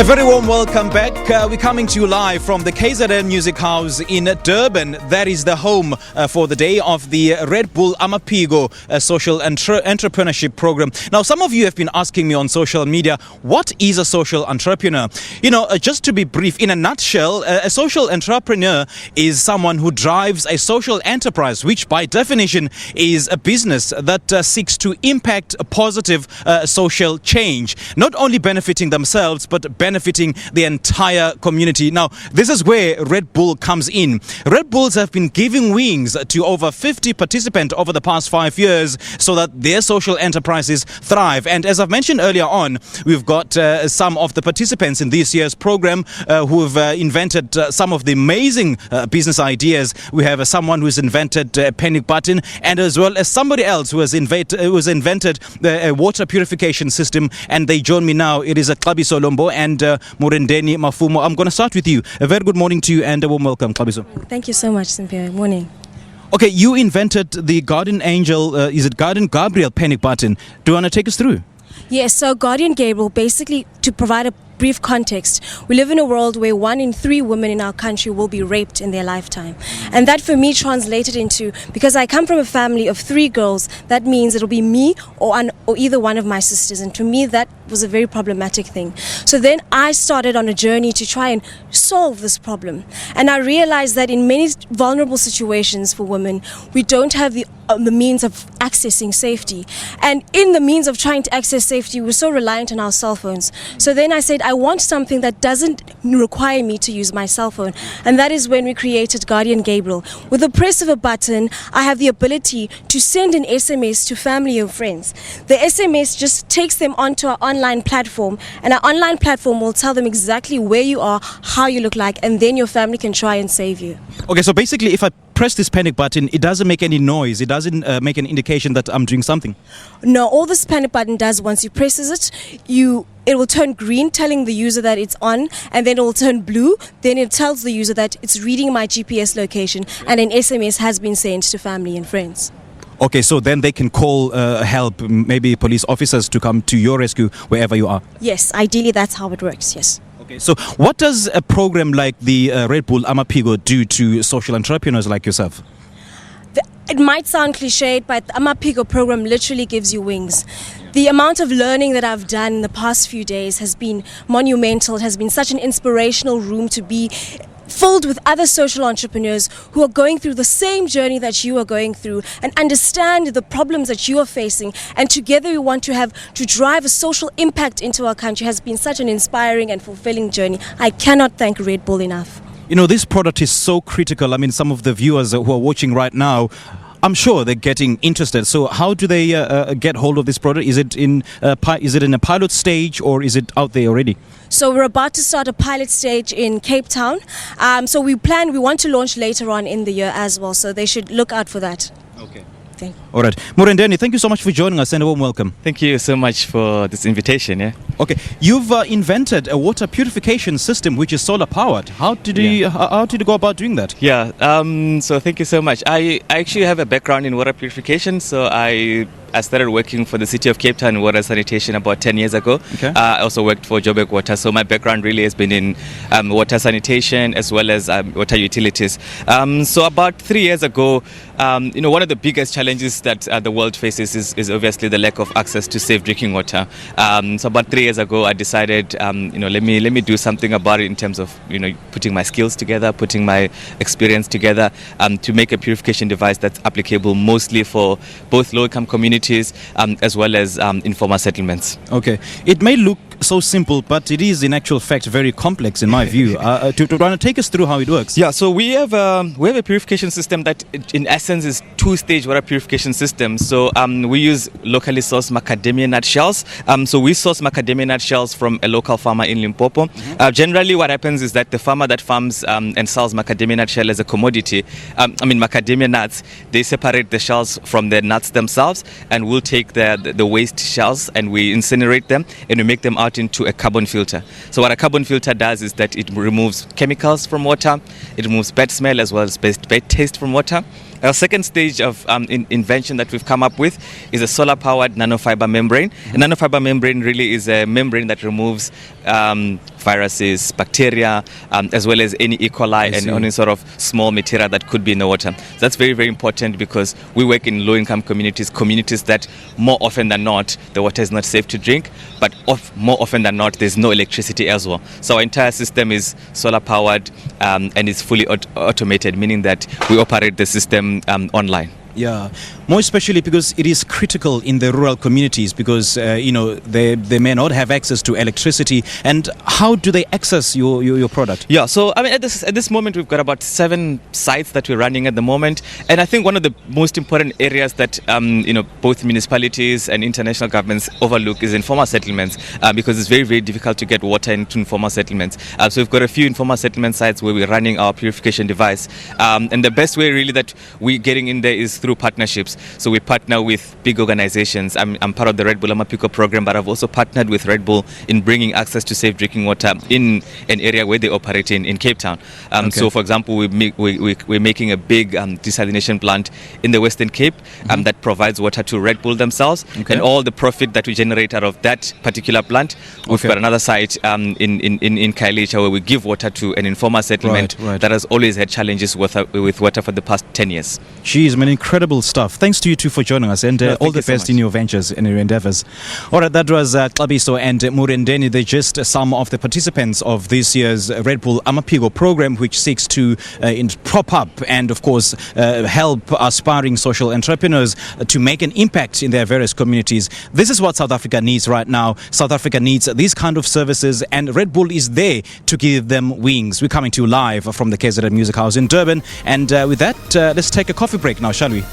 A very warm welcome back. We're coming to you live from the KZN Music House in Durban. That is the home for the day of the Red Bull Amaphiko Social Entrepreneurship Program. Now, some of you have been asking me on social media, what is a social entrepreneur? You know, just to be brief, in a nutshell, a social entrepreneur is someone who drives a social enterprise, which by definition is a business that seeks to impact a positive social change, not only benefiting themselves, but benefiting the entire community. Now, this is where Red Bull comes in. Red Bulls have been giving wings to over 50 participants over the past 5 years so that their social enterprises thrive. And as I've mentioned earlier on, we've got some of the participants in this year's program who have invented some of the amazing business ideas. We have someone who's invented a panic button, and as well as somebody else who has invented a water purification system. And they join me now. It is Xabiso Lombo and Murendeni Mafumo. I'm going to start with you. A very good morning to you and a warm welcome, Xabiso. Thank you so much, Simphiwe. Morning. Okay, you invented the Guardian Angel, is it Guardian Gabriel panic button? Do you want to take us through? Yes, so Guardian Gabriel, basically to provide a brief context, we live in a world where 1 in 3 women in our country will be raped in their lifetime. And that for me translated into, because I come from a family of 3 girls, that means it'll be me or either one of my sisters. And to me, that was a very problematic thing. So then I started on a journey to try and solve this problem. And I realized that in many vulnerable situations for women, we don't have the means of accessing safety. And in the means of trying to access safety, we're so reliant on our cell phones. So then I said, I want something that doesn't require me to use my cell phone. And that is when we created Guardian Gabriel. With the press of a button, I have the ability to send an SMS to family or friends. The SMS just takes them onto our online platform, and our online platform will tell them exactly where you are, how you look like, and then your family can try and save you. Okay, so basically if I press this panic button, it doesn't make any noise. It doesn't make an indication that I'm doing something. No, all this panic button does, once you presses it, it will turn green, telling the user that it's on, and then it will turn blue. Then it tells the user that it's reading my GPS location, and an SMS has been sent to family and friends. Okay, so then they can call help, maybe police officers to come to your rescue wherever you are. Yes, ideally that's how it works, yes. Okay, so what does a program like the Red Bull Amaphiko do to social entrepreneurs like yourself? It might sound cliched, but the Amaphiko program literally gives you wings. The amount of learning that I've done in the past few days has been monumental. It has been such an inspirational room to be filled with other social entrepreneurs who are going through the same journey that you are going through and understand the problems that you are facing, and together we want to drive a social impact into our country. Has been such an inspiring and fulfilling journey. I cannot thank Red Bull enough. You know, this product is so critical. I mean, some of the viewers who are watching right now, I'm sure they're getting interested. So how do they get hold of this product? Is it in a pilot stage, or is it out there already? So we're about to start a pilot stage in Cape Town. So we want to launch later on in the year as well. So they should look out for that. Okay. Thank you. All right. Murendeni, thank you so much for joining us and a warm welcome. Thank you so much for this invitation. Yeah. Okay. You've invented a water purification system which is solar powered. How did you go about doing that? Yeah. So thank you so much. I actually have a background in water purification. So I started working for the city of Cape Town in water sanitation about 10 years ago. Okay. I also worked for Joburg Water. So my background really has been in water sanitation as well as water utilities. So about 3 years ago, one of the biggest challenges that the world faces is obviously the lack of access to safe drinking water. So about 3 years ago, I decided, let me do something about it in terms of, putting my skills together, putting my experience together to make a purification device that's applicable mostly for both low-income communities as well as informal settlements. Okay. It may look so simple, but it is in actual fact very complex in my view. To take us through how it works. Yeah, so we have a purification system that in essence is 2-stage water purification system. So we use locally sourced macadamia nut shells. So we source macadamia nut shells from a local farmer in Limpopo. Generally what happens is that the farmer that farms and sells macadamia nut shell as a commodity, macadamia nuts, they separate the shells from the nuts themselves, and we'll take the waste shells and we incinerate them and we make them out into a carbon filter. So what a carbon filter does is that it removes chemicals from water, it removes bad smell as well as bad taste from water. Our second stage of invention that we've come up with is a solar-powered nanofiber membrane. A nanofiber membrane really is a membrane that removes viruses, bacteria, as well as any E. coli and any sort of small material that could be in the water. So that's very, very important because we work in low-income communities that more often than not, the water is not safe to drink, but more often than not, there's no electricity as well. So our entire system is solar-powered and is fully automated, meaning that we operate the system online. Yeah, more especially because it is critical in the rural communities because, they may not have access to electricity. And how do they access your product? Yeah, so I mean, at this moment, we've got about 7 sites that we're running at the moment. And I think one of the most important areas that, both municipalities and international governments overlook is informal settlements because it's very, very difficult to get water into informal settlements. So we've got a few informal settlement sites where we're running our purification device. And the best way really that we're getting in there is through partnerships. So we partner with big organizations. I'm part of the Red Bull Amaphiko program, but I've also partnered with Red Bull in bringing access to safe drinking water in an area where they operate in Cape Town. So, for example, we're making a big desalination plant in the Western Cape that provides water to Red Bull themselves. And all the profit that we generate out of that particular plant, we've got another site in Khayelitsha where we give water to an informal settlement that has always had challenges with water for the past 10 years. Geez, man, incredible stuff. Thanks to you two for joining us, and all the best in your ventures and your endeavors. All right, that was Xabiso and Murendeni. They're just some of the participants of this year's Red Bull Amaphiko program, which seeks to prop up and, of course, help aspiring social entrepreneurs to make an impact in their various communities. This is what South Africa needs right now. South Africa needs these kind of services, and Red Bull is there to give them wings. We're coming to you live from the KZN Music House in Durban, and with that, let's take a coffee break now, shall we?